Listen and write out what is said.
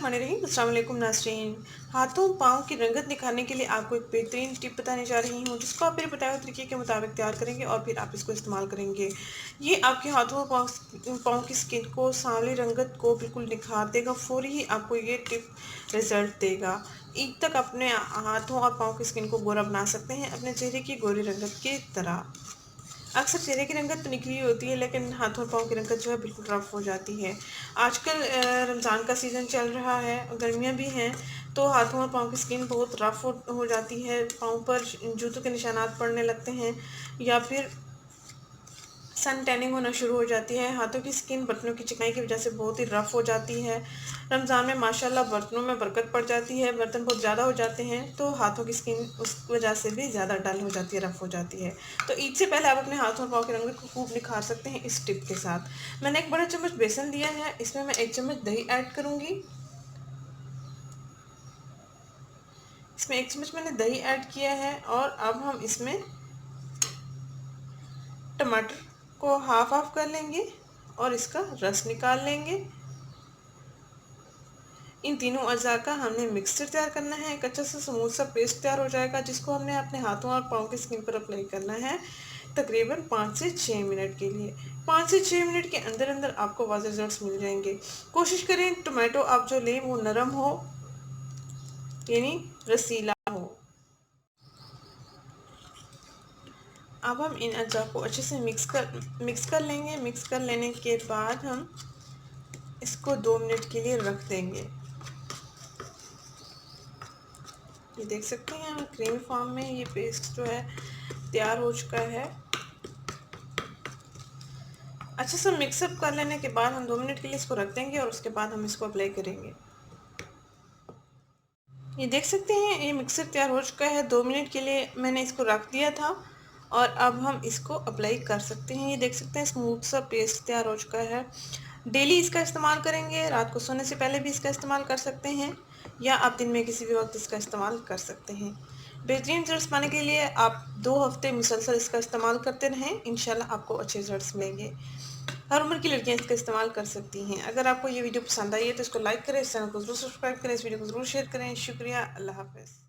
बिस्मिल्लाहिर्रहमानिर्रहीम। अस्सलाम वालेकुम नाज़रीन। हाथों पाँव की रंगत निखारने के लिए आपको एक बेहतरीन टिप बताने जा रही हूँ, जिसको आप मेरे बताए हुए तरीके के मुताबिक तैयार करेंगे और फिर आप इसको इस्तेमाल करेंगे। ये आपके हाथों पाँव पाँव की स्किन को, सांवली रंगत को बिल्कुल निखार देगा। फ़ौरी ही आपको ये टिप रिजल्ट देगा। ईद तक अपने हाथों और पाँव की स्किन को गोरा बना सकते हैं, अपने चेहरे की गोरी रंगत की तरह। अक्सर चेहरे की रंगत तो निखरी होती है, लेकिन हाथों और पाँव की रंगत जो है बिल्कुल रफ़ हो जाती है। आजकल रमज़ान का सीज़न चल रहा है, गर्मियाँ भी हैं, तो हाथों और पाँव की स्किन बहुत रफ़ हो जाती है। पाँव पर जूतों के निशानात पड़ने लगते हैं या फिर सन टैनिंग होना शुरू हो जाती है। हाथों की स्किन बर्तनों की चिकनाई की वजह से बहुत ही रफ़ हो जाती है। रमज़ान में माशाल्लाह बर्तनों में बरकत पड़ जाती है, बर्तन बहुत ज़्यादा हो जाते हैं, तो हाथों की स्किन उस वजह से भी ज़्यादा डल हो जाती है, रफ़ हो जाती है। तो ईद से पहले आप अपने हाथों और पाँव के रंगत को खूब निखार सकते हैं इस टिप के साथ। मैंने एक बड़ा चम्मच बेसन लिया है, इसमें मैं 1 चम्मच दही ऐड करूँगी। इसमें 1 चम्मच मैंने दही ऐड किया है और अब हम इसमें टमाटर को हाफ हाफ कर लेंगे और इसका रस निकाल लेंगे। इन तीनों अज़ा का हमने मिक्सचर तैयार करना है। कच्चा सा स्मूथ सा पेस्ट तैयार हो जाएगा, जिसको हमने अपने हाथों और पाँव की स्किन पर अप्लाई करना है तकरीबन 5 से 6 मिनट के लिए। 5 से 6 मिनट के अंदर अंदर आपको वाज़ेह रिजल्ट्स मिल जाएंगे। कोशिश करें टमाटो आप जो लें वो नरम हो, यानी रसीला हो। अब हम इन अज्जा को अच्छे से मिक्स कर लेंगे। मिक्स कर लेने के बाद हम इसको 2 मिनट के लिए रख देंगे। ये देख सकते हैं क्रीम फॉर्म में ये पेस्ट जो है तैयार हो चुका है। अच्छे से मिक्सअप कर लेने के बाद हम 2 मिनट के लिए इसको रख देंगे और उसके बाद हम इसको अप्लाई करेंगे। ये देख सकते हैं ये मिक्सर तैयार हो चुका है। 2 मिनट के लिए मैंने इसको रख दिया था और अब हम इसको अप्लाई कर सकते हैं। ये देख सकते हैं स्मूथ सा पेस्ट तैयार हो चुका है। डेली इसका इस्तेमाल करेंगे, रात को सोने से पहले भी इसका इस्तेमाल कर सकते हैं या आप दिन में किसी भी वक्त इसका इस्तेमाल कर सकते हैं। बेहतरीन रिजल्ट्स पाने के लिए आप 2 हफ्ते मुसलसल इसका इस्तेमाल करते रहें, इंशाल्लाह आपको अच्छे रिजल्ट्स मिलेंगे। हर उम्र की लड़कियां इसका इस्तेमाल कर सकती हैं। अगर आपको ये वीडियो पसंद आई है तो इसको लाइक करें, इस चैनल को ज़रूर सब्सक्राइब करें, इस वीडियो को ज़रूर शेयर करें। शुक्रिया, अल्लाह हाफ़िज़।